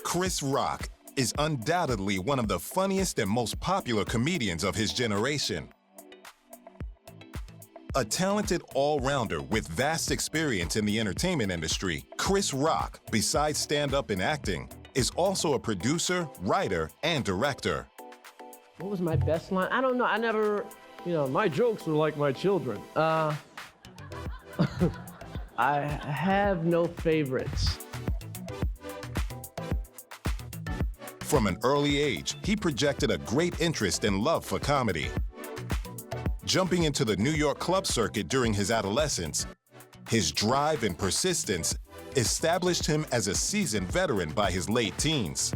Chris Rock is undoubtedly one of the funniest and most popular comedians of his generation. A talented all-rounder with vast experience in the entertainment industry, Chris Rock, besides stand-up and acting, is also a producer, writer, and director. What was my best line? I don't know. I never, my jokes are like my children. I have no favorites. From an early age, he projected a great interest and love for comedy. Jumping into the New York club circuit during his adolescence, his drive and persistence established him as a seasoned veteran by his late teens.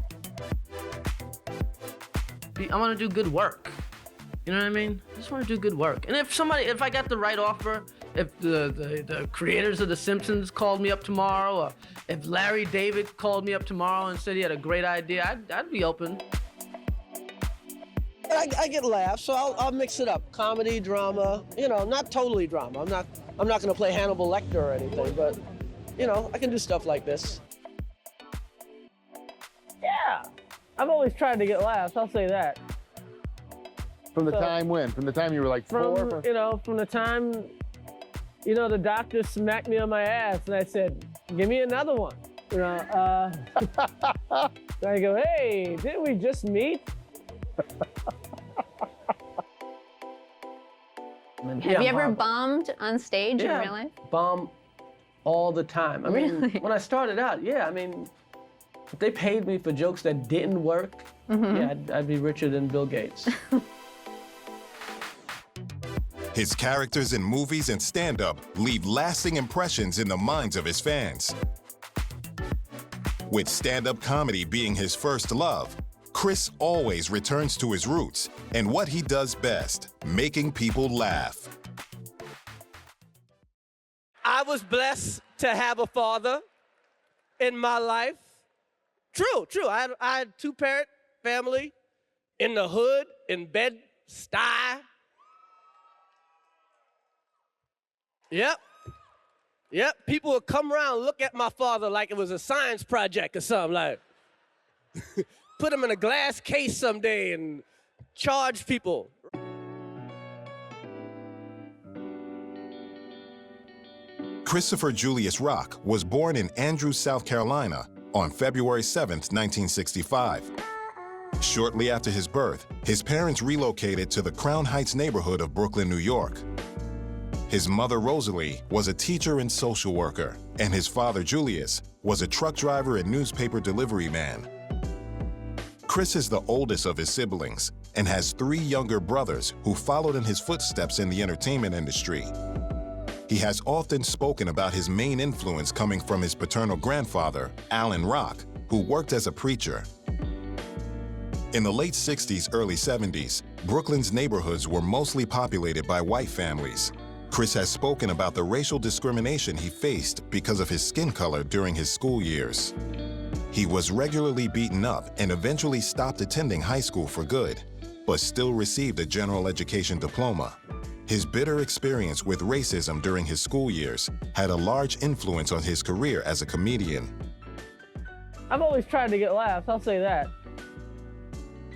I want to do good work. You know what I mean? I just want to do good work. And if I got the right offer, if the creators of The Simpsons called me up tomorrow, or if Larry David called me up tomorrow and said he had a great idea, I'd be open. I get laughs, so I'll mix it up. Comedy, drama, not totally drama. I'm not gonna play Hannibal Lecter or anything, but, I can do stuff like this. Yeah, I've always tried to get laughs, I'll say that. From the time when? From the time you were like 4? From the time, the doctor smacked me on my ass and I said, give me another one. I go, hey, didn't we just meet? Have you ever bombed on stage in real life? Bomb all the time. I mean, Really? when I started out, if they paid me for jokes that didn't work, I'd be richer than Bill Gates. His characters in movies and stand-up leave lasting impressions in the minds of his fans. With stand-up comedy being his first love, Chris always returns to his roots and what he does best, making people laugh. I was blessed to have a father in my life. True. I had a two-parent family in the hood, in Bed-Stuy. Yep. People would come around and look at my father like it was a science project or something, like put him in a glass case someday and charge people. Christopher Julius Rock was born in Andrews, South Carolina on February 7, 1965. Shortly after his birth, his parents relocated to the Crown Heights neighborhood of Brooklyn, New York. His mother, Rosalie, was a teacher and social worker, and his father, Julius, was a truck driver and newspaper delivery man. Chris is the oldest of his siblings and has 3 younger brothers who followed in his footsteps in the entertainment industry. He has often spoken about his main influence coming from his paternal grandfather, Alan Rock, who worked as a preacher. In the late 60s, early 70s, Brooklyn's neighborhoods were mostly populated by white families. Chris has spoken about the racial discrimination he faced because of his skin color during his school years. He was regularly beaten up and eventually stopped attending high school for good, but still received a general education diploma. His bitter experience with racism during his school years had a large influence on his career as a comedian. I've always tried to get laughs, I'll say that.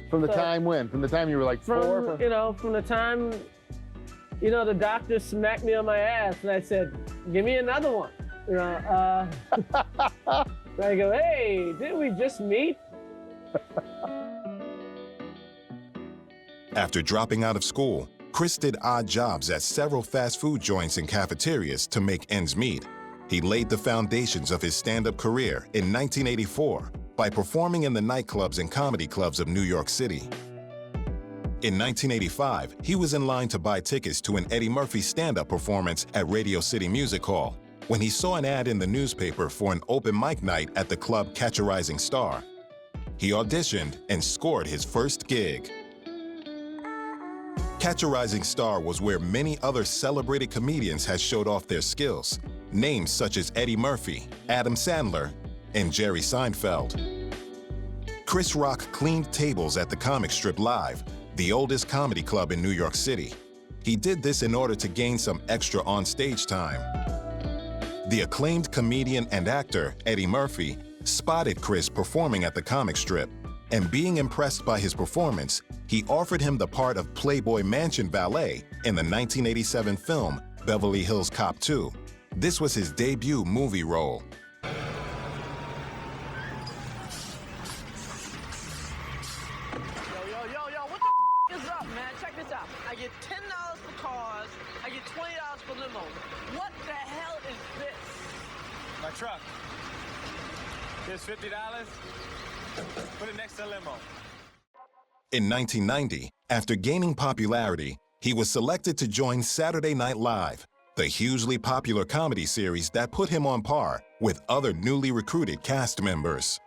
From the time when? From the time you were like 4? From the time, the doctor smacked me on my ass and I said, give me another one. I go, hey, didn't we just meet? After dropping out of school, Chris did odd jobs at several fast food joints and cafeterias to make ends meet. He laid the foundations of his stand-up career in 1984 by performing in the nightclubs and comedy clubs of New York City. In 1985, he was in line to buy tickets to an Eddie Murphy stand-up performance at Radio City Music Hall when he saw an ad in the newspaper for an open mic night at the club Catch a Rising Star. He auditioned and scored his first gig. Catch a Rising Star was where many other celebrated comedians had showed off their skills, names such as Eddie Murphy, Adam Sandler, and Jerry Seinfeld. Chris Rock cleaned tables at the Comic Strip Live, the oldest comedy club in New York City. He did this in order to gain some extra on-stage time. The acclaimed comedian and actor, Eddie Murphy, spotted Chris performing at the comic strip, and being impressed by his performance, he offered him the part of Playboy Mansion valet in the 1987 film Beverly Hills Cop 2. This was his debut movie role. Yo, what the is up, man? Check this out. I get $10 for cars, I get $20 for limos. What the hell is this? My truck. Here's $50. Put it next to the limo. In 1990, after gaining popularity, he was selected to join Saturday Night Live, the hugely popular comedy series that put him on par with other newly recruited cast members.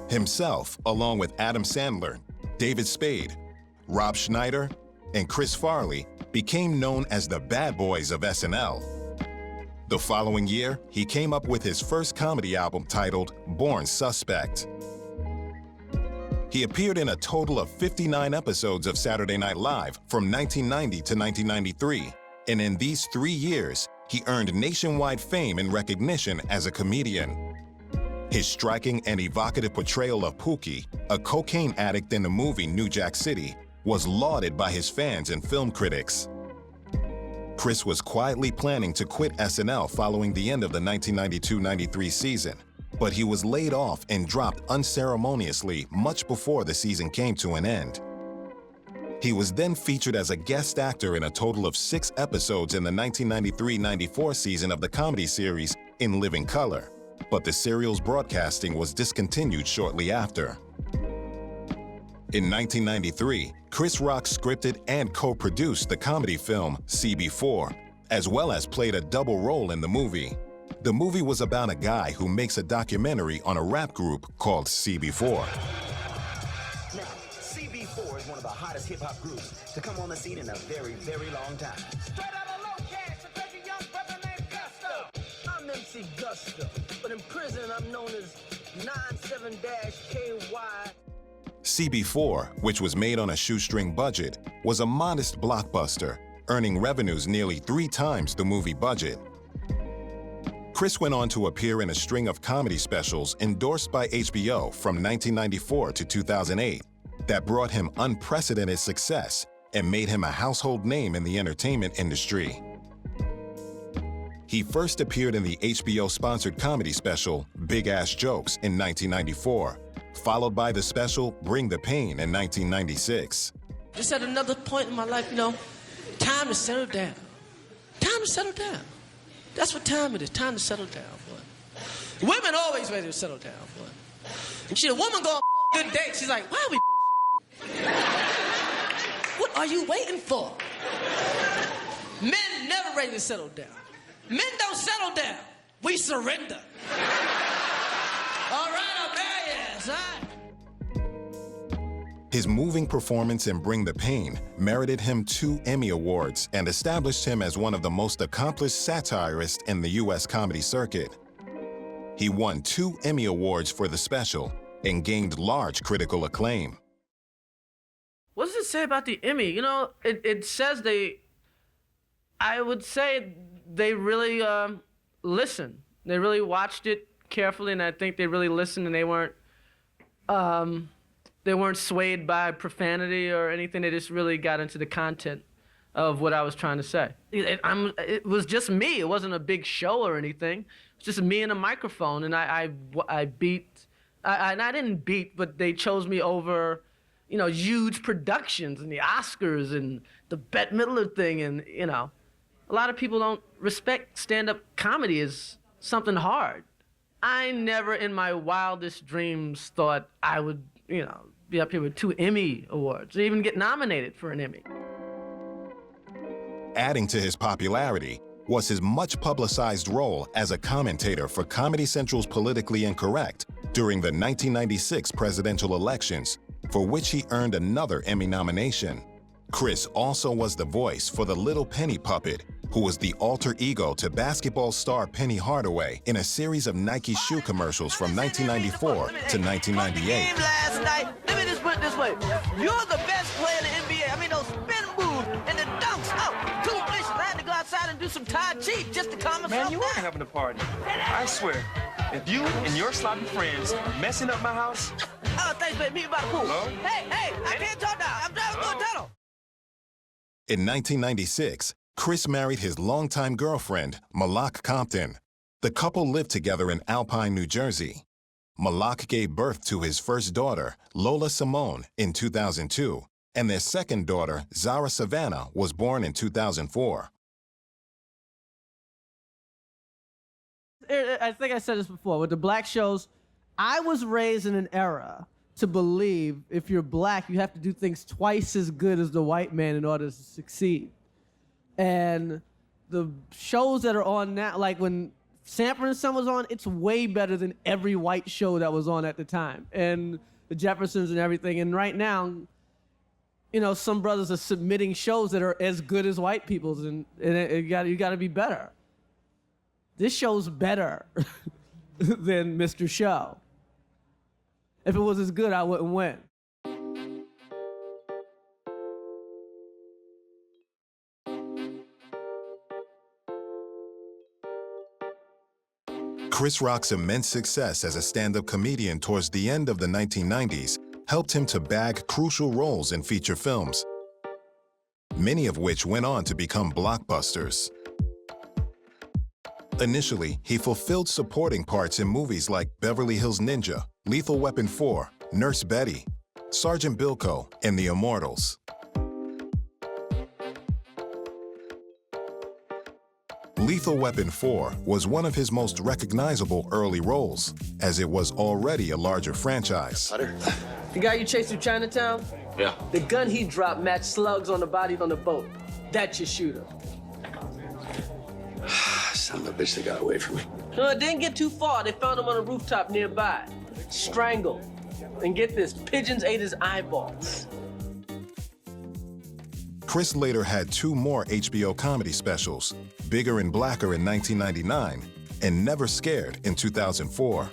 Himself, along with Adam Sandler, David Spade, Rob Schneider, and Chris Farley, became known as the bad boys of SNL. The following year, he came up with his first comedy album titled Born Suspect. He appeared in a total of 59 episodes of Saturday Night Live from 1990 to 1993, and in these 3 years, he earned nationwide fame and recognition as a comedian. His striking and evocative portrayal of Pookie, a cocaine addict in the movie New Jack City, was lauded by his fans and film critics. Chris was quietly planning to quit SNL following the end of the 1992-93 season, but he was laid off and dropped unceremoniously much before the season came to an end. He was then featured as a guest actor in a total of 6 episodes in the 1993-94 season of the comedy series In Living Color, but the serial's broadcasting was discontinued shortly after. In 1993, Chris Rock scripted and co-produced the comedy film CB4, as well as played a double role in the movie. The movie was about a guy who makes a documentary on a rap group called CB4. Now, CB4 is one of the hottest hip-hop groups to come on the scene in a very, very long time. Straight out of low cash, a baby young brother named Gusto. I'm MC Gusto, but in prison I'm known as 97-KY. CB4, which was made on a shoestring budget, was a modest blockbuster, earning revenues nearly 3 times the movie budget. Chris went on to appear in a string of comedy specials endorsed by HBO from 1994 to 2008 that brought him unprecedented success and made him a household name in the entertainment industry. He first appeared in the HBO-sponsored comedy special Big Ass Jokes in 1994, followed by the special Bring the Pain in 1996. Just at another point in my life, time to settle down. Time to settle down. That's what time it is. Time to settle down, boy. Women always ready to settle down, boy. And a woman go on a good date, she's like, why are we bullshit? What are you waiting for? Men never ready to settle down. Men don't settle down. We surrender. All right, I'll marry you, son. His moving performance in Bring the Pain merited him 2 Emmy Awards and established him as one of the most accomplished satirists in the U.S. comedy circuit. He won 2 Emmy Awards for the special and gained large critical acclaim. What does it say about the Emmy? It says I would say they really listened. They really watched it carefully, and I think they really listened, and they weren't swayed by profanity or anything. They just really got into the content of what I was trying to say. It was just me. It wasn't a big show or anything. It was just me and a microphone, and I didn't beat, but they chose me over, huge productions and the Oscars and the Bette Midler thing, and a lot of people don't respect stand-up comedy as something hard. I never in my wildest dreams thought I would, be up here with 2 Emmy Awards, or even get nominated for an Emmy. Adding to his popularity was his much-publicized role as a commentator for Comedy Central's Politically Incorrect during the 1996 presidential elections, for which he earned another Emmy nomination. Chris also was the voice for the Little Penny puppet, who was the alter ego to basketball star Penny Hardaway in a series of Nike shoe commercials from 1994 to 1998. Last night, let me just put it this way. You're the best player in the NBA. I mean, those spin moves and the dunks. Oh, 2 delicious. I had to go outside and do some Tai Chi just to calm myself down. Man, you are having a party. I swear. If you and your sloppy friends messing up my house... Oh, thanks, baby. Meet me by the pool. Hello? Hey, I can't talk now. I'm driving through a tunnel. In 1996, Chris married his longtime girlfriend, Mack Compton. The couple lived together in Alpine, New Jersey. Mack gave birth to his first daughter, Lola Simone, in 2002, and their second daughter, Zara Savannah, was born in 2004. I think I said this before, with the black shows, I was raised in an era to believe if you're black, you have to do things twice as good as the white man in order to succeed. And the shows that are on now, like when Sanford and Son was on, it's way better than every white show that was on at the time. And the Jeffersons and everything. And right now, you know, some brothers are submitting shows that are as good as white people's, and you got to be better. This show's better than Mr. Show. If it was as good, I wouldn't win. Chris Rock's immense success as a stand-up comedian towards the end of the 1990s helped him to bag crucial roles in feature films, many of which went on to become blockbusters. Initially, he fulfilled supporting parts in movies like Beverly Hills Ninja, Lethal Weapon 4, Nurse Betty, Sergeant Bilko, and The Immortals. Lethal Weapon 4 was one of his most recognizable early roles, as it was already a larger franchise. The guy you chased through Chinatown? Yeah. The gun he dropped matched slugs on the body on the boat. That's your shooter. Son of a bitch, they got away from me. No, it didn't get too far. They found him on a rooftop nearby, strangled. And get this, pigeons ate his eyeballs. Chris later had two more HBO comedy specials, Bigger and Blacker in 1999 and Never Scared in 2004.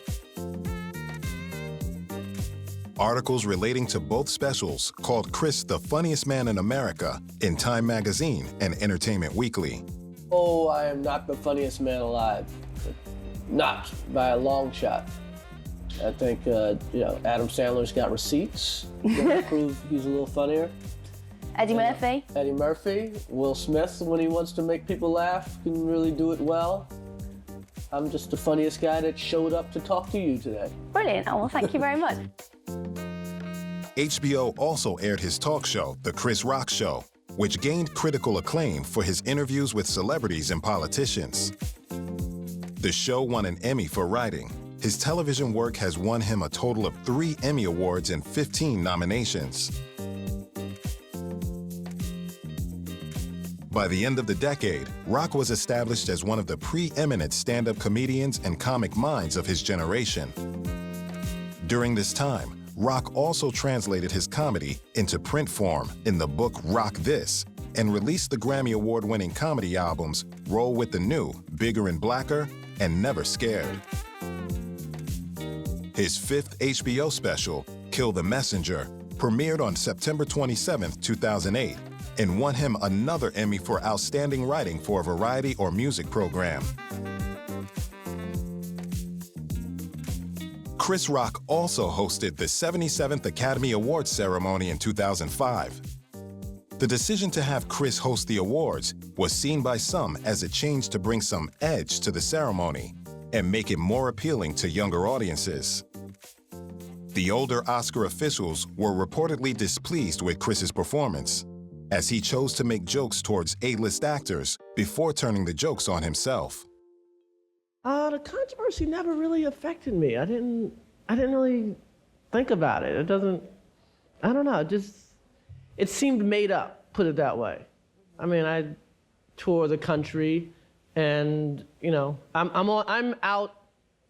Articles relating to both specials called Chris the funniest man in America in Time Magazine and Entertainment Weekly. Oh, I am not the funniest man alive. Not by a long shot. I think, Adam Sandler's got receipts to prove he's a little funnier. Eddie Murphy. Eddie Murphy, Will Smith, when he wants to make people laugh, can really do it well. I'm just the funniest guy that showed up to talk to you today. Brilliant. Oh, well, thank you very much. HBO also aired his talk show, The Chris Rock Show, which gained critical acclaim for his interviews with celebrities and politicians. The show won an Emmy for writing. His television work has won him a total of 3 Emmy Awards and 15 nominations. By the end of the decade, Rock was established as one of the preeminent stand-up comedians and comic minds of his generation. During this time, Rock also translated his comedy into print form in the book Rock This and released the Grammy Award-winning comedy albums Roll with the New, Bigger and Blacker, and Never Scared. His 5th HBO special, Kill the Messenger, premiered on September 27, 2008, and won him another Emmy for Outstanding Writing for a Variety or Music Program. Chris Rock also hosted the 77th Academy Awards ceremony in 2005. The decision to have Chris host the awards was seen by some as a change to bring some edge to the ceremony and make it more appealing to younger audiences. The older Oscar officials were reportedly displeased with Chris's performance, as he chose to make jokes towards A-list actors before turning the jokes on himself. The controversy never really affected me. I didn't really think about it. I don't know, it seemed made up, put it that way. I mean, I tour the country and, I'm out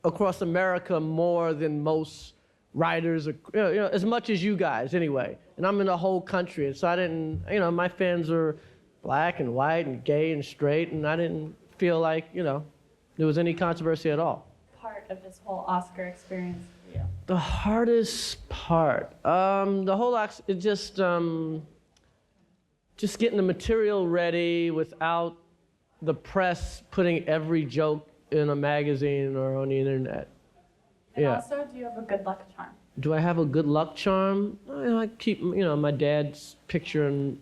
across America more than most writers, as much as you guys anyway. And I'm in the whole country, and so I didn't, my fans are black and white and gay and straight, and I didn't feel like, there was any controversy at all. Part of this whole Oscar experience for you? The hardest part, the whole just getting the material ready without the press putting every joke in a magazine or on the internet. And Yeah. also, do you have a good luck charm? Do I have a good luck charm? I keep, my dad's picture and,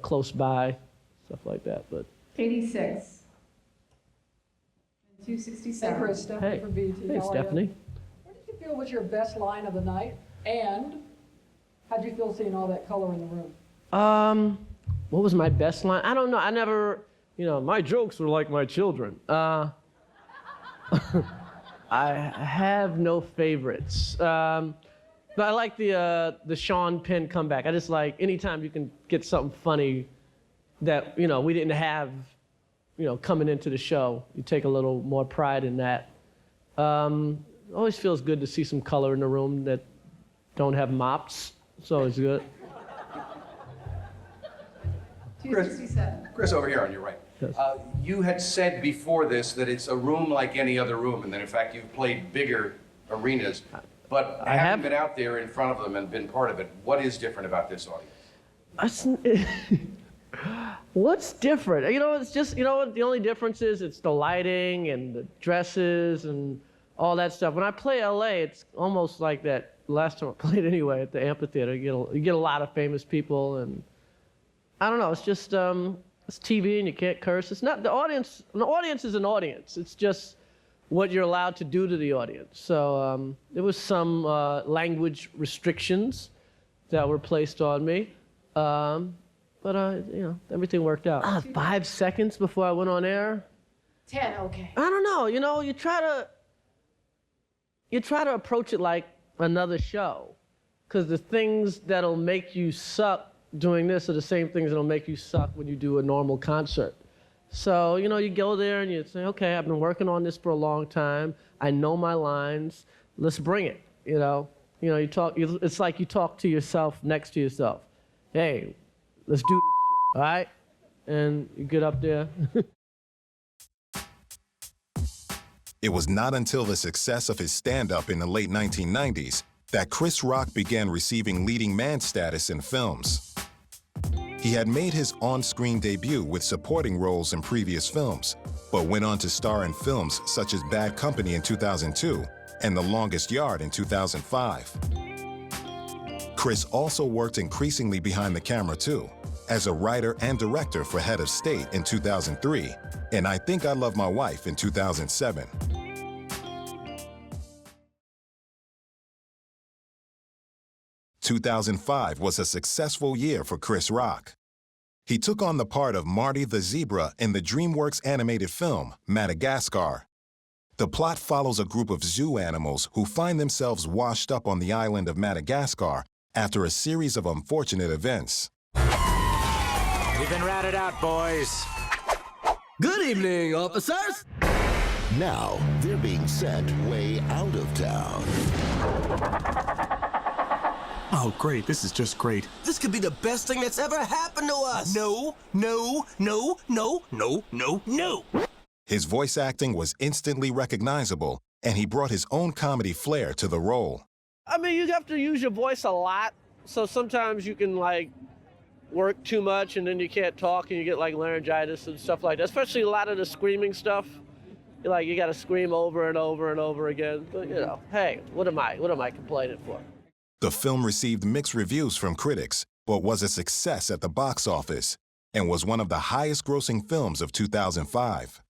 close by, stuff like that. But 86. And 267. Hey, Chris, Stephanie hey, from BET. hey, How are you? Stephanie. What did you feel was your best line of the night? And how did you feel seeing all that color in the room? What was my best line? I don't know. I never, my jokes were like my children. I have no favorites. But I like the Sean Penn comeback. I just like anytime you can get something funny that, we didn't have, coming into the show. You take a little more pride in that. Always feels good to see some color in the room that don't have mops. It's always good. 267. Chris, over here on your right. Yes. You had said before this that it's a room like any other room, and that in fact you've played bigger arenas, but I haven't have. been out there in front of them and been part of it. What is different about this audience? What's different? It's just, what the only difference is? It's the lighting and the dresses and all that stuff. When I play LA, it's almost like that last time I played anyway at the amphitheater. You get a lot of famous people, and I don't know, it's just, it's TV and you can't curse. It's not, the audience is an audience. It's just what you're allowed to do to the audience. So there was some language restrictions that were placed on me. But everything worked out. 5 seconds before I went on air? 10, okay. I don't know, you try to approach it like another show, because the things that'll make you suck doing this are the same things that'll make you suck when you do a normal concert. So, you go there and you say, okay, I've been working on this for a long time. I know my lines. Let's bring it, you talk, it's like you talk to yourself next to yourself. Hey, let's do this shit, all right? And you get up there. It was not until the success of his stand-up in the late 1990s that Chris Rock began receiving leading man status in films. He had made his on-screen debut with supporting roles in previous films, but went on to star in films such as Bad Company in 2002 and The Longest Yard in 2005. Chris also worked increasingly behind the camera too, as a writer and director for Head of State in 2003 and I Think I Love My Wife in 2007. "2005 was a successful year for Chris Rock. He took on the part of Marty the Zebra in the DreamWorks animated film, Madagascar. The plot follows a group of zoo animals who find themselves washed up on the island of Madagascar after a series of unfortunate events. We've been ratted out, boys. Good evening, officers. Now, they're being sent way out of town. Oh, great. This is just great. This could be the best thing that's ever happened to us. No, no, no, no, no, no, no. His voice acting was instantly recognizable, and he brought his own comedy flair to the role. I mean, you have to use your voice a lot, so sometimes you can, work too much and then you can't talk and you get, laryngitis and stuff like that, especially a lot of the screaming stuff. You got to scream over and over and over again. But, hey, what am I complaining for? The film received mixed reviews from critics, but was a success at the box office and was one of the highest-grossing films of 2005.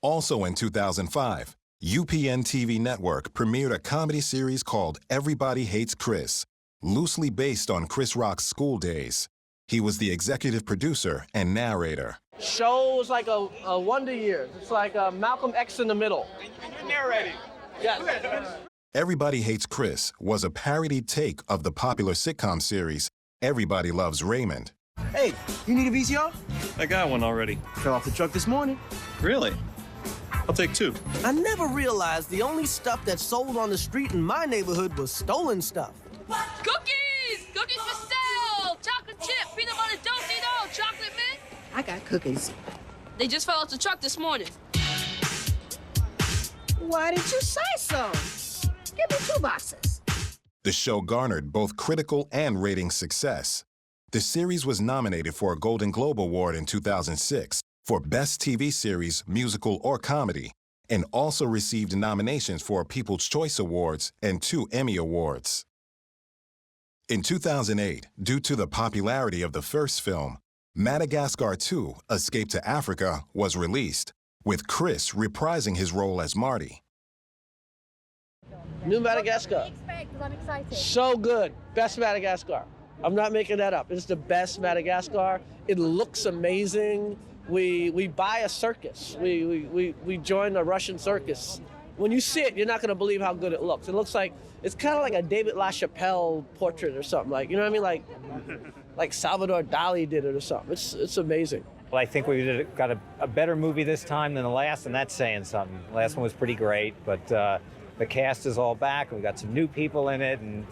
Also in 2005, UPN TV Network premiered a comedy series called Everybody Hates Chris, loosely based on Chris Rock's school days. He was the executive producer and narrator. Show was like a Wonder Years. It's like Malcolm X in the middle. And you're narrating. Yes. Everybody Hates Chris was a parodied take of the popular sitcom series Everybody Loves Raymond. Hey, you need a VCR? I got one already. Fell off the truck this morning. Really? I'll take two. I never realized the only stuff that sold on the street in my neighborhood was stolen stuff. Cookies! Cookies for sale! Chocolate chip, peanut butter Dosito, chocolate mint. I got cookies. They just fell off the truck this morning. Why didn't you say so? Give me 2 boxes. The show garnered both critical and ratings success. The series was nominated for a Golden Globe Award in 2006 for Best TV Series, Musical, or Comedy, and also received nominations for People's Choice Awards and 2 Emmy Awards. In 2008, due to the popularity of the first film, Madagascar 2, Escape to Africa, was released, with Chris reprising his role as Marty. New Madagascar. I'm excited. So good. Best Madagascar. I'm not making that up. It's the best Madagascar. It looks amazing. We buy a circus. We join a Russian circus. When you see it, you're not going to believe how good it looks. It looks like, it's kind of like a David LaChapelle portrait or something. Like, you know what I mean? Like Salvador Dali did it or something. It's amazing. Well, I think we got a better movie this time than the last, and that's saying something. The last one was pretty great, but the cast is all back, and we've got some new people in it, and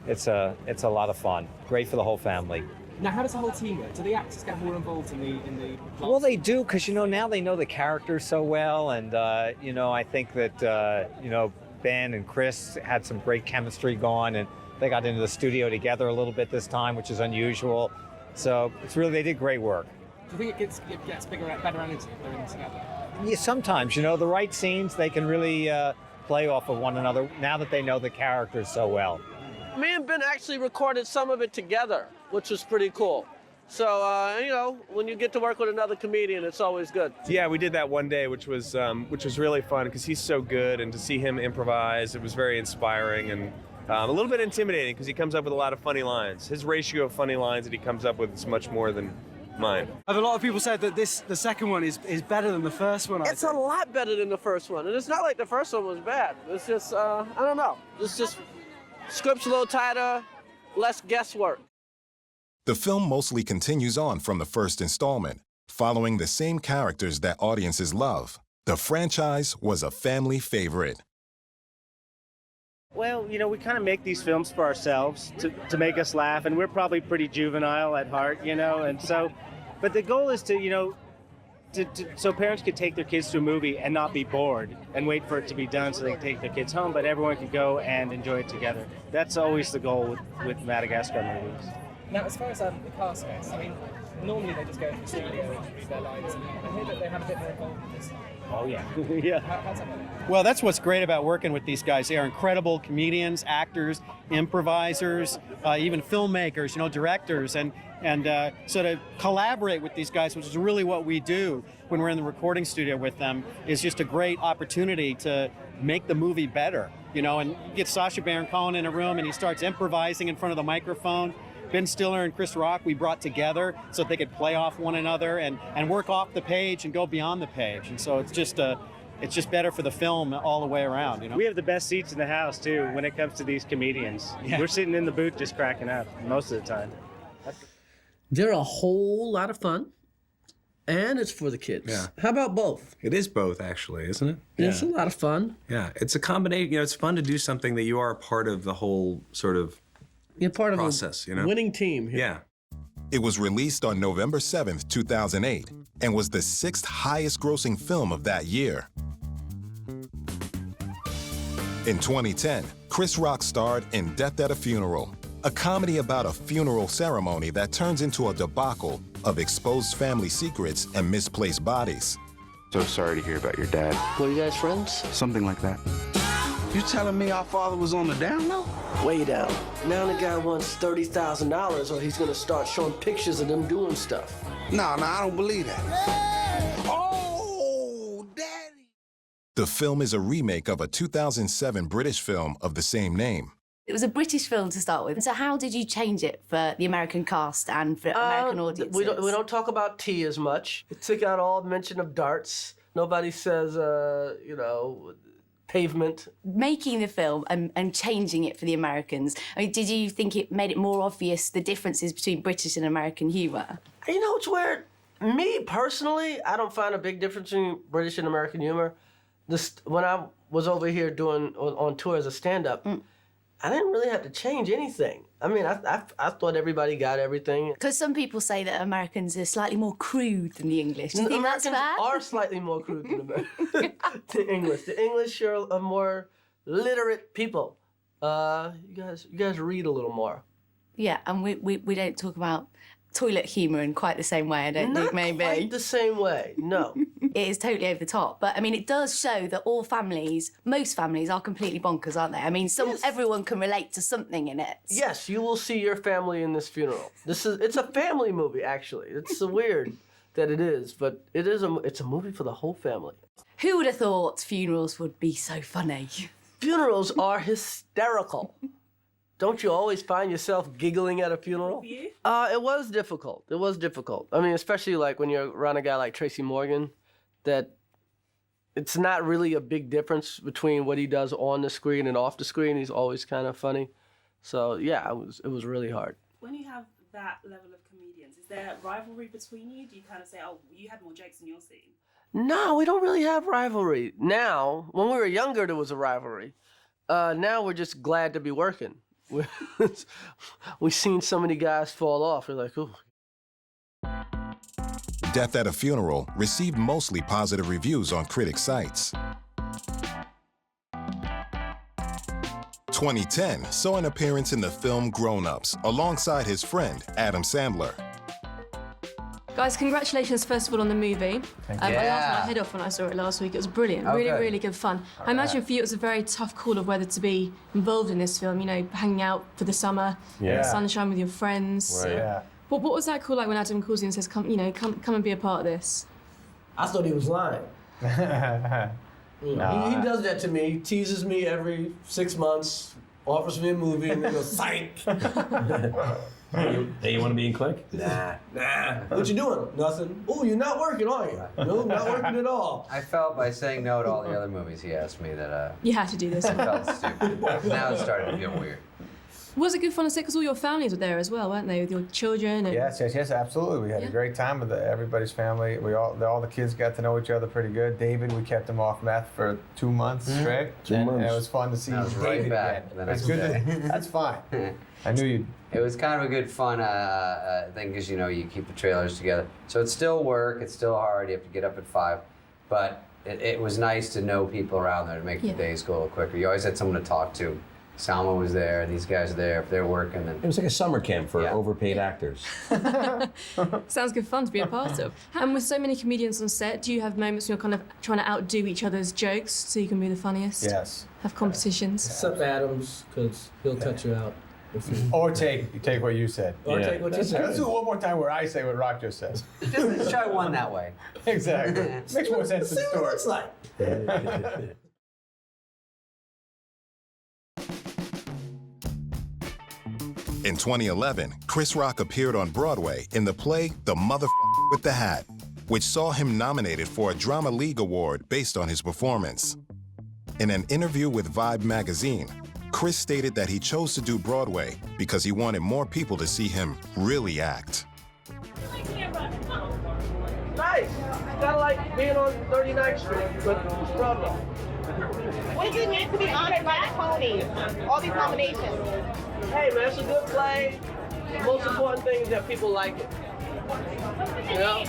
it's a lot of fun. Great for the whole family. Now, how does the whole team work? Do the actors get more involved in the plot? Well, they do, because, now they know the characters so well, and, I think that, Ben and Chris had some great chemistry going, and they got into the studio together a little bit this time, which is unusual. So they did great work. Do you think it gets bigger, better energy doing this together? Yeah, sometimes, the right scenes, they can really play off of one another now that they know the characters so well. Me and Ben actually recorded some of it together, which was pretty cool. So, when you get to work with another comedian, it's always good. Yeah, we did that one day, which was really fun because he's so good, and to see him improvise, it was very inspiring and a little bit intimidating because he comes up with a lot of funny lines. His ratio of funny lines that he comes up with is much more than mine. A lot of people said that the second one is better than the first one. It's a lot better than the first one, and it's not like the first one was bad. It's just, I don't know. It's just script's a little tighter, less guesswork. The film mostly continues on from the first installment, following the same characters that audiences love. The franchise was a family favorite. Well, we kind of make these films for ourselves to make us laugh, and we're probably pretty juvenile at heart, and so, but the goal is to, so parents could take their kids to a movie and not be bored and wait for it to be done so they can take their kids home, but everyone could go and enjoy it together. That's always the goal with Madagascar movies. Now, as far as the cast goes, normally they just go to the studio and read their lines, and I hear that they have a bit more involvement this time. Oh, yeah. Yeah. How's that going? Well, that's what's great about working with these guys. They are incredible comedians, actors, improvisers, even filmmakers, directors, and so to collaborate with these guys, which is really what we do when we're in the recording studio with them, is just a great opportunity to make the movie better, and you get Sacha Baron Cohen in a room and he starts improvising in front of the microphone. Ben Stiller and Chris Rock we brought together so that they could play off one another and work off the page and go beyond the page. And so it's just better for the film all the way around. We have the best seats in the house, too, when it comes to these comedians. Yeah. We're sitting in the booth just cracking up most of the time. They're a whole lot of fun, and it's for the kids. Yeah. How about both? It is both, actually, isn't it? Yeah. It's a lot of fun. Yeah, it's a combination. It's fun to do something that you are a part of the whole sort of You're part process, of a winning team here. Yeah. It was released on November 7th, 2008, and was the 6th highest grossing film of that year. In 2010, Chris Rock starred in Death at a Funeral, a comedy about a funeral ceremony that turns into a debacle of exposed family secrets and misplaced bodies. So sorry to hear about your dad. Were you guys friends? Something like that. You telling me our father was on the down low? Way down. Now the guy wants $30,000 or he's gonna start showing pictures of them doing stuff. No, I don't believe that. Oh, Daddy! The film is a remake of a 2007 British film of the same name. It was a British film to start with. So how did you change it for the American cast and for American audiences? We don't talk about tea as much. It took out all mention of darts. Nobody says, pavement. Making the film and changing it for the Americans, did you think it made it more obvious the differences between British and American humour? It's weird. Me, personally, I don't find a big difference between British and American humour. When I was over here doing on tour as a stand-up, I didn't really have to change anything. I thought everybody got everything. Because some people say that Americans are slightly more crude than the English. Do you think Americans that's fair? are slightly more crude than the English. The English are more literate people. You guys read a little more. Yeah, and we don't talk about toilet humour in quite the same way, I don't think, maybe. Not quite the same way, no. It is totally over the top. But, I mean, it does show that all families, most families, are completely bonkers, aren't they? I mean, everyone can relate to something in it. Yes, you will see your family in this funeral. It's a family movie, actually. It's so weird that it is, but it's a movie for the whole family. Who would have thought funerals would be so funny? Funerals are hysterical. Don't you always find yourself giggling at a funeral? It was difficult. It was difficult. I mean, especially like when you're around a guy like Tracy Morgan, that it's not really a big difference between what he does on the screen and off the screen. He's always kind of funny. So yeah, it was really hard. When you have that level of comedians, is there rivalry between you? Do you kind of say, oh, you had more jokes in your scene? No, we don't really have rivalry. Now, when we were younger, there was a rivalry. Now we're just glad to be working. We've seen so many guys fall off. We're like, ooh. Death at a Funeral received mostly positive reviews on critic sites. 2010 saw an appearance in the film Grown Ups alongside his friend Adam Sandler. Guys, congratulations first of all on the movie. I laughed my head off when I saw it last week. It was brilliant, really good fun. I imagine for you it was a very tough call of whether to be involved in this film, you know, hanging out for the summer, sunshine with your friends. Right. Yeah. What was that call like when Adam calls you and says, come and be a part of this? I thought he was lying. He does that to me. He teases me every 6 months, offers me a movie, and then goes, psych. Hey, you want to be in Click? Nah. What you doing? Nothing. Oh, you're not working, are you? No, not working at all. I felt by saying no to all the other movies he asked me that you had to do this. I felt stupid. Now it's starting to feel weird. Was it good fun to say? Because all your families were there as well, weren't they? With your children. And... Yes, absolutely. We had a great time with everybody's family. All the kids got to know each other pretty good. David, we kept him off meth for 2 months straight. 2 months. And it was fun to see David right back again. It's good. That's fine. I knew you'd. It was kind of a good fun thing because, you know, you keep the trailers together. So it's still work. It's still hard. You have to get up at 5. But it was nice to know people around there to make the days go a little quicker. You always had someone to talk to. Salma was there, these guys are there. If they're working, then... It was like a summer camp for overpaid actors. Sounds good fun to be a part of. And with so many comedians on set, do you have moments when you're kind of trying to outdo each other's jokes so you can be the funniest? Yes. Have competitions? Except Adams, because he'll cut you out. Or take what you said. Or take what you said. Let's do it one more time where I say what Rock just said. Just try one that way. Exactly. Makes more sense to the story. It's like. In 2011, Chris Rock appeared on Broadway in the play The Motherfucker with the Hat, which saw him nominated for a Drama League Award based on his performance. In an interview with Vibe magazine, Chris stated that he chose to do Broadway because he wanted more people to see him really act. Nice. Kind of like being on 39th Street, but it's Broadway. What does it mean to be honored by the Tonys? All these nominations. Hey man, it's a good play. The most important thing is that people like it. You know?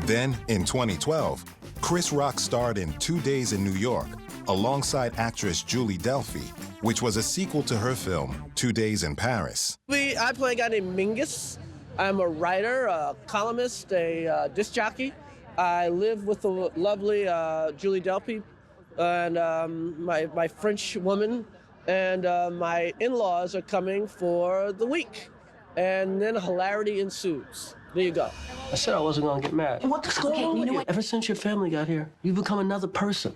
Then, in 2012, Chris Rock starred in 2 Days in New York alongside actress Julie Delpy, which was a sequel to her film 2 Days in Paris. I play a guy named Mingus. I'm a writer, a columnist, a disc jockey. I live with the lovely Julie Delpy and my French woman, and my in-laws are coming for the week. And then hilarity ensues. There you go. I said I wasn't gonna get mad. What's going on with you? Ever since your family got here, you've become another person.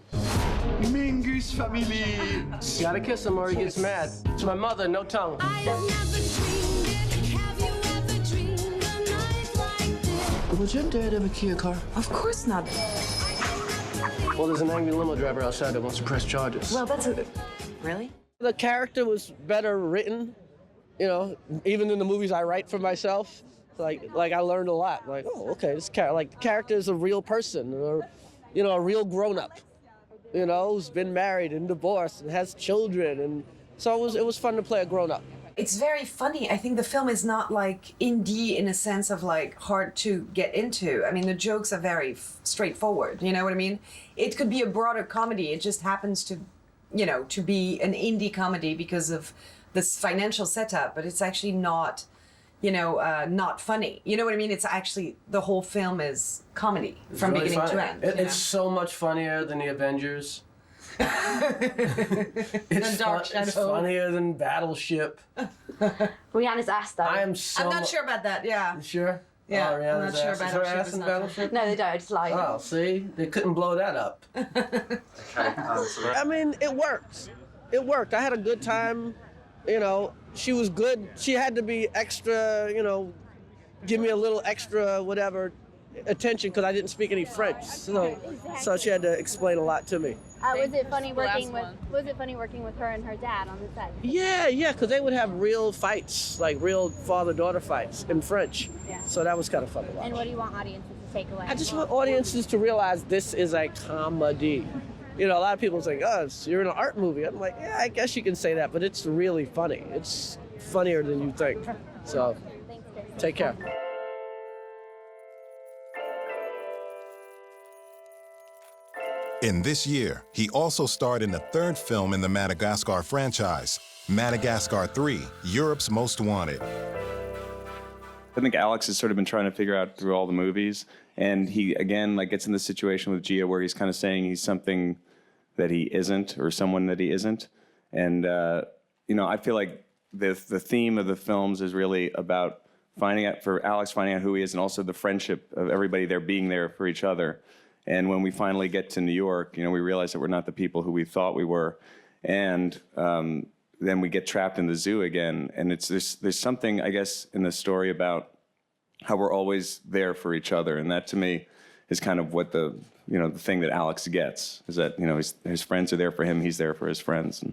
Mingus family. You gotta kiss him or he gets mad. It's my mother, no tongue. Would your dad ever key a car? Of course not. Well, there's an angry limo driver outside that wants to press charges. Well, that's a... Really? The character was better written, you know, even in the movies I write for myself. Like I learned a lot. Like, oh, okay, this the character is a real person, or, you know, a real grown-up, you know, who's been married and divorced and has children, and so it was fun to play a grown-up. It's very funny. I think the film is not like indie in a sense of like hard to get into. I mean, the jokes are very straightforward. You know what I mean? It could be a broader comedy. It just happens to, you know, to be an indie comedy because of this financial setup. But it's actually not not funny. You know what I mean? It's actually, the whole film is comedy from really beginning funny. to end. It's so much funnier than the Avengers. It's funnier than Battleship. Rihanna's ass, though. I am so. I'm not sure about that, yeah. You sure? Yeah, Oh, I'm Rihanna's not sure ass. Is her Battleship ass is in not Battleship? No, they don't. It's like. Oh, see? They couldn't blow that up. I mean, it worked. It worked. I had a good time. She was good. She had to be extra, give me a little extra whatever attention because I didn't speak any French. So she had to explain a lot to me. Was it funny working with her and her dad on the set? Yeah, because they would have real fights, like real father-daughter fights in French. Yeah. So that was kind of fun to watch. And what do you want audiences to take away? I just want audiences to realize this is a comedy. A lot of people think, oh, you're in an art movie. I'm like, yeah, I guess you can say that, but it's really funny. It's funnier than you think. So, take care. In this year, he also starred in the third film in the Madagascar franchise, Madagascar 3, Europe's Most Wanted. I think Alex has sort of been trying to figure out through all the movies, and he, again, gets in this situation with Gia where he's kind of saying he's something that he isn't or someone that he isn't. And, I feel like the theme of the films is really about finding out who he is, and also the friendship of everybody there being there for each other. And when we finally get to New York, we realize that we're not the people who we thought we were. And then we get trapped in the zoo again. And there's something, I guess, in the story about how we're always there for each other. And that, to me, is kind of what the thing that Alex gets, is that, his friends are there for him, he's there for his friends.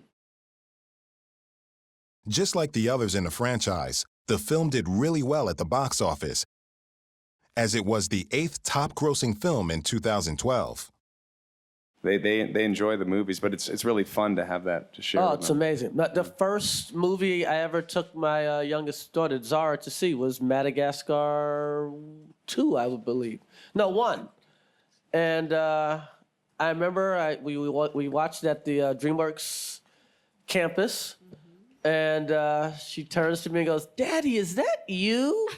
Just like the others in the franchise, the film did really well at the box office, as it was the 8th top-grossing film in 2012. They enjoy the movies, but it's really fun to have that to share. Oh, with it's them. amazing. The first movie I ever took my youngest daughter, Zara, to see was Madagascar 2, I would believe. No, 1. And I remember we watched at the DreamWorks campus, and she turns to me and goes, "Daddy, is that you?"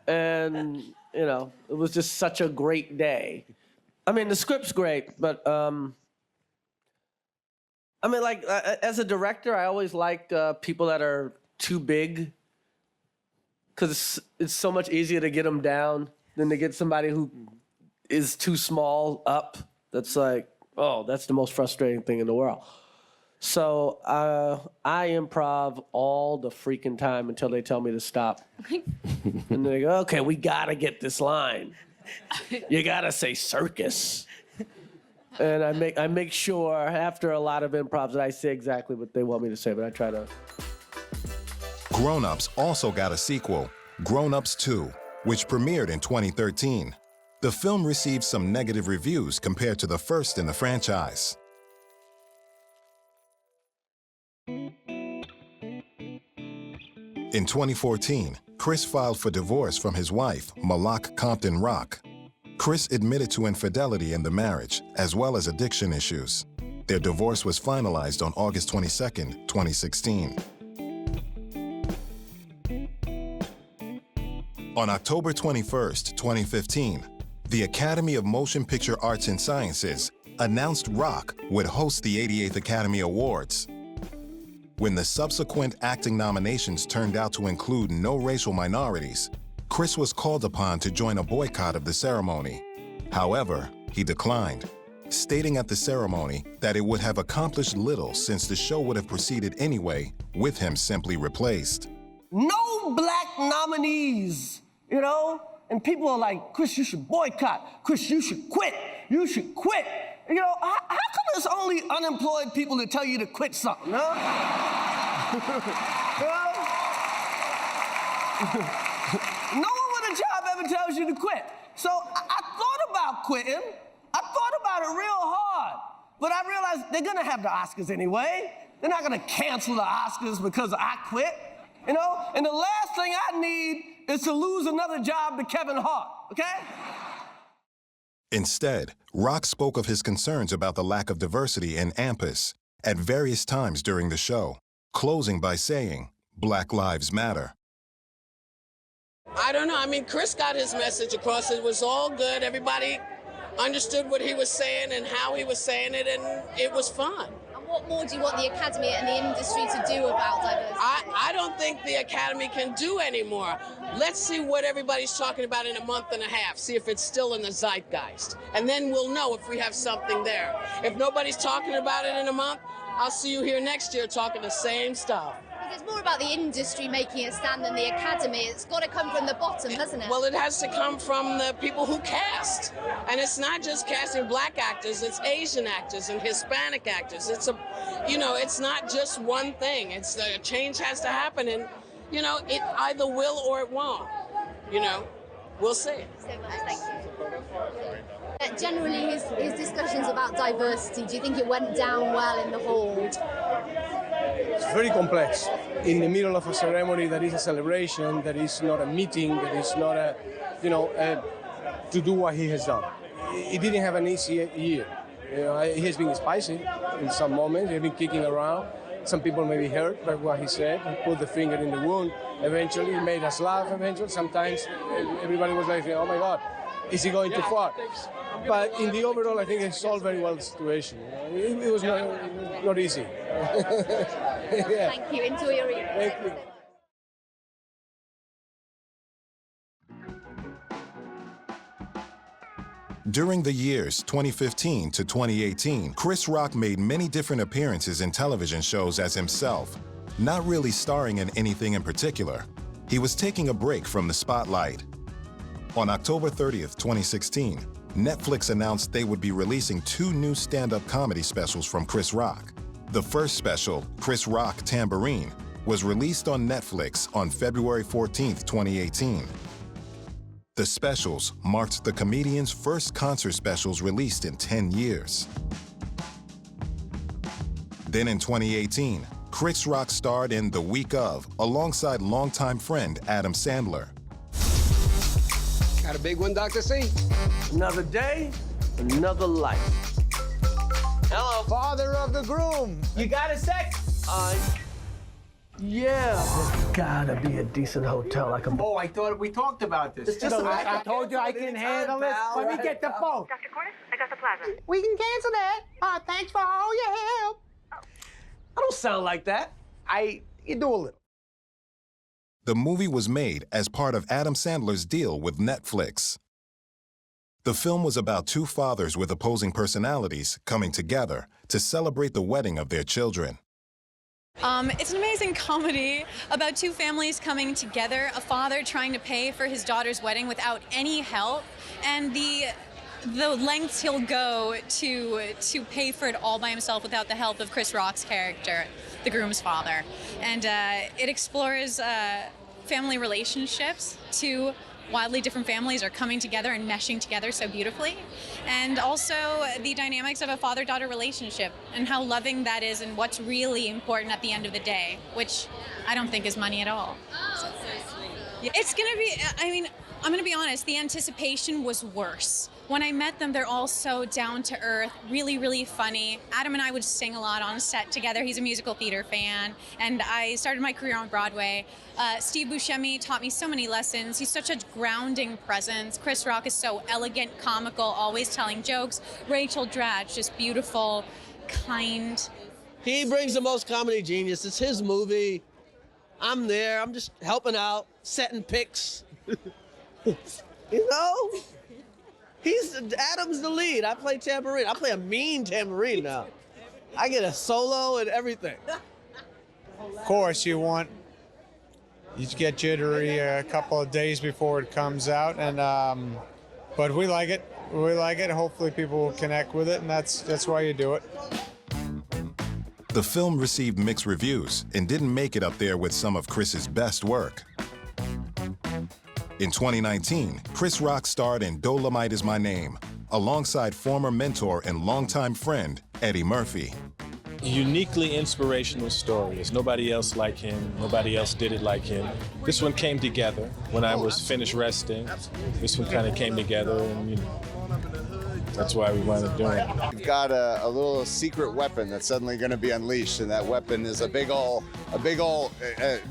And, it was just such a great day. I mean, the script's great, but, as a director, I always like people that are too big, because it's so much easier to get them down than to get somebody who is too small up. That's like, oh, that's the most frustrating thing in the world. So I improv all the freaking time until they tell me to stop. And they go, okay, we gotta get this line. You gotta say circus. And I make sure after a lot of improvs that I say exactly what they want me to say, but I try to. Grown Ups also got a sequel, Grown Ups 2, which premiered in 2013. The film received some negative reviews compared to the first in the franchise. In 2014, Chris filed for divorce from his wife, Malak Compton Rock. Chris admitted to infidelity in the marriage, as well as addiction issues. Their divorce was finalized on August 22, 2016. On October 21, 2015, the Academy of Motion Picture Arts and Sciences announced Rock would host the 88th Academy Awards. When the subsequent acting nominations turned out to include no racial minorities, Chris was called upon to join a boycott of the ceremony. However, he declined, stating at the ceremony that it would have accomplished little since the show would have proceeded anyway, with him simply replaced. No black nominees, And people are like, Chris, you should boycott. Chris, you should quit. You should quit. How come there's only unemployed people that tell you to quit something, huh? No one with a job ever tells you to quit. So I thought about quitting. I thought about it real hard. But I realized they're gonna have the Oscars anyway. They're not gonna cancel the Oscars because I quit, And the last thing I need is to lose another job to Kevin Hart, okay? Instead, Rock spoke of his concerns about the lack of diversity in AMPAS at various times during the show, closing by saying, "Black Lives Matter." I don't know. I mean, Chris got his message across. It was all good. Everybody understood what he was saying and how he was saying it, and it was fun. And what more do you want the Academy and the industry to do about diversity? I don't think the Academy can do anymore. Let's see what everybody's talking about in a month and a half, see if it's still in the zeitgeist. And then we'll know if we have something there. If nobody's talking about it in a month, I'll see you here next year talking the same stuff. It's more about the industry making a stand than the Academy. It's got to come from the bottom, hasn't it? Well, it has to come from the people who cast. And it's not just casting black actors, it's Asian actors and Hispanic actors. It's it's not just one thing. It's a change has to happen, and, it either will or it won't. We'll see. So much, thank you. Generally, his discussions about diversity, do you think it went down well in the hall? It's very complex. In the middle of a ceremony that is a celebration, that is not a meeting, that is not to do what he has done. He didn't have an easy year. He has been spicy in some moments. He's been kicking around. Some people may be hurt by what he said. He put the finger in the wound. Eventually, he made us laugh. Eventually, sometimes everybody was like, "Oh my God, is he going too far?" But in the overall, I think he solved very well the situation. It was not easy. Yeah. Thank you. Enjoy your evening. Thank you. During the years 2015 to 2018, Chris Rock made many different appearances in television shows as himself, not really starring in anything in particular. He was taking a break from the spotlight. On October 30th, 2016, Netflix announced they would be releasing 2 new stand-up comedy specials from Chris Rock. The first special, Chris Rock Tambourine, was released on Netflix on February 14th, 2018. The specials marked the comedian's first concert specials released in 10 years. Then in 2018, Chris Rock starred in The Week Of alongside longtime friend Adam Sandler. Got a big one, Dr. C? Another day, another life. Hello. Father of the groom. You got a sec? Yeah. There's gotta be a decent hotel I can book. Oh, I thought we talked about this. I told you I can handle this. Let me get the phone. Dr. Cornish, Augusta Plaza. We can cancel that. Thanks for all your help. I don't sound like that. You do a little. The movie was made as part of Adam Sandler's deal with Netflix. The film was about 2 fathers with opposing personalities coming together to celebrate the wedding of their children. It's an amazing comedy about 2 families coming together, a father trying to pay for his daughter's wedding without any help, and the lengths he'll go to pay for it all by himself without the help of Chris Rock's character, the groom's father. And it explores family relationships. 2 wildly different families are coming together and meshing together so beautifully. And also the dynamics of a father-daughter relationship and how loving that is and what's really important at the end of the day, which I don't think is money at all. So sweet. It's gonna be, I'm gonna be honest, the anticipation was worse. When I met them, they're all so down to earth, really, really funny. Adam and I would sing a lot on set together. He's a musical theater fan, and I started my career on Broadway. Steve Buscemi taught me so many lessons. He's such a grounding presence. Chris Rock is so elegant, comical, always telling jokes. Rachel Dratch, just beautiful, kind. He brings the most comedy genius. It's his movie. I'm there. I'm just helping out, setting pics. Adam's the lead. I play tambourine. I play a mean tambourine now. I get a solo and everything. Of course, you get jittery a couple of days before it comes out, and but we like it. We like it. Hopefully, people will connect with it, and that's why you do it. The film received mixed reviews and didn't make it up there with some of Chris's best work. In 2019, Chris Rock starred in Dolomite Is My Name, alongside former mentor and longtime friend, Eddie Murphy. Uniquely inspirational story. There's nobody else like him. Nobody else did it like him. This one came together when I was finished resting. This one kind of came together, and that's why we wound up doing it. We've got a little secret weapon that's suddenly going to be unleashed, and that weapon is a big ol'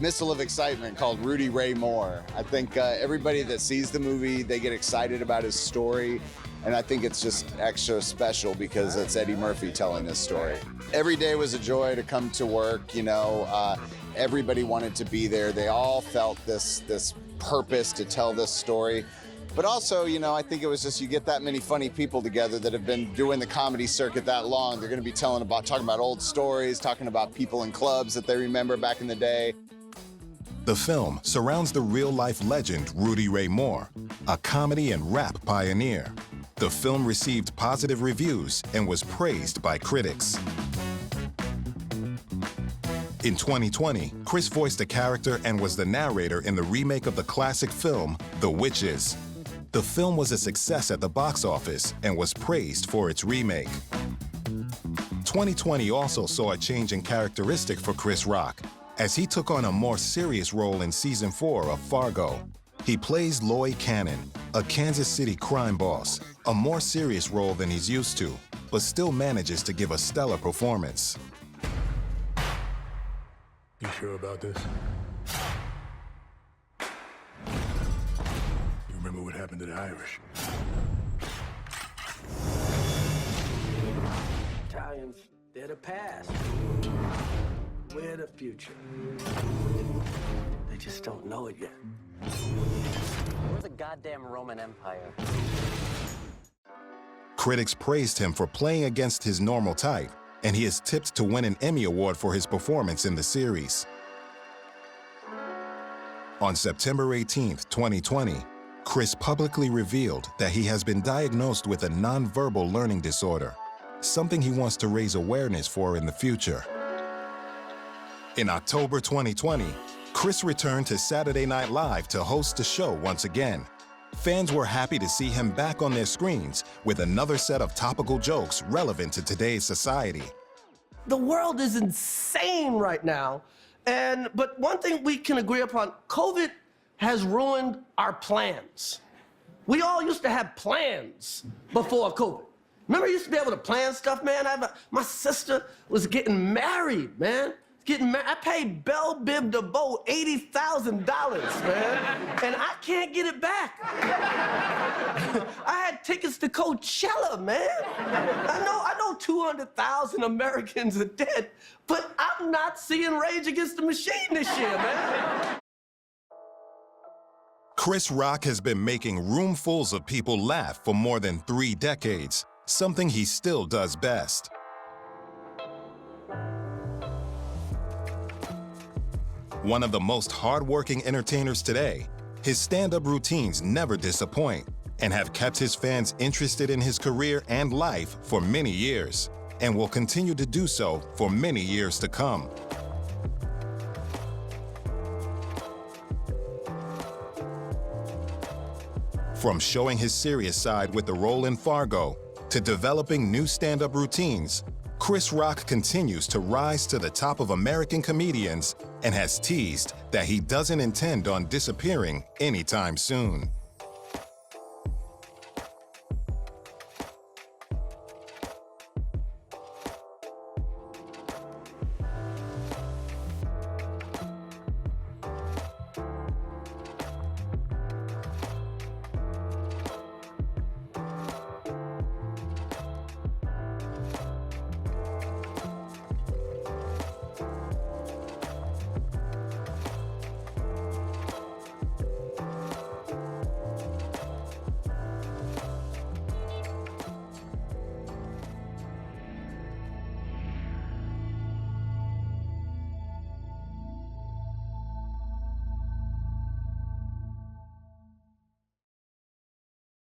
missile of excitement called Rudy Ray Moore. I think everybody that sees the movie, they get excited about his story, and I think it's just extra special because it's Eddie Murphy telling this story. Every day was a joy to come to work, you know. Everybody wanted to be there. They all felt this purpose to tell this story. But also, you know, I think it was just you get that many funny people together that have been doing the comedy circuit that long. They're going to be talking about old stories, talking about people in clubs that they remember back in the day. The film surrounds the real-life legend Rudy Ray Moore, a comedy and rap pioneer. The film received positive reviews and was praised by critics. In 2020, Chris voiced a character and was the narrator in the remake of the classic film, The Witches. The film was a success at the box office and was praised for its remake. 2020 also saw a change in characteristic for Chris Rock, as he took on a more serious role in Season 4 of Fargo. He plays Lloyd Cannon, a Kansas City crime boss, a more serious role than he's used to, but still manages to give a stellar performance. You sure about this? You remember what happened to the Irish? Italians, they're the past. We're the future. They just don't know it yet. We're the goddamn Roman Empire. Critics praised him for playing against his normal type, and he is tipped to win an Emmy Award for his performance in the series. On September 18, 2020, Chris publicly revealed that he has been diagnosed with a nonverbal learning disorder, something he wants to raise awareness for in the future. In October 2020, Chris returned to Saturday Night Live to host the show once again. Fans were happy to see him back on their screens with another set of topical jokes relevant to today's society. The world is insane right now, but one thing we can agree upon, COVID has ruined our plans. We all used to have plans before COVID. Remember, you used to be able to plan stuff, man? My sister was getting married, man. I paid Belle Biv DeVoe $80,000, man, and I can't get it back. I had tickets to Coachella, man. I know 200,000 Americans are dead, but I'm not seeing Rage Against the Machine this year, man. Chris Rock has been making roomfuls of people laugh for more than 3 decades, something he still does best. One of the most hard-working entertainers today, his stand-up routines never disappoint and have kept his fans interested in his career and life for many years, and will continue to do so for many years to come. From showing his serious side with the role in Fargo to developing new stand-up routines, Chris Rock continues to rise to the top of American comedians and has teased that he doesn't intend on disappearing anytime soon.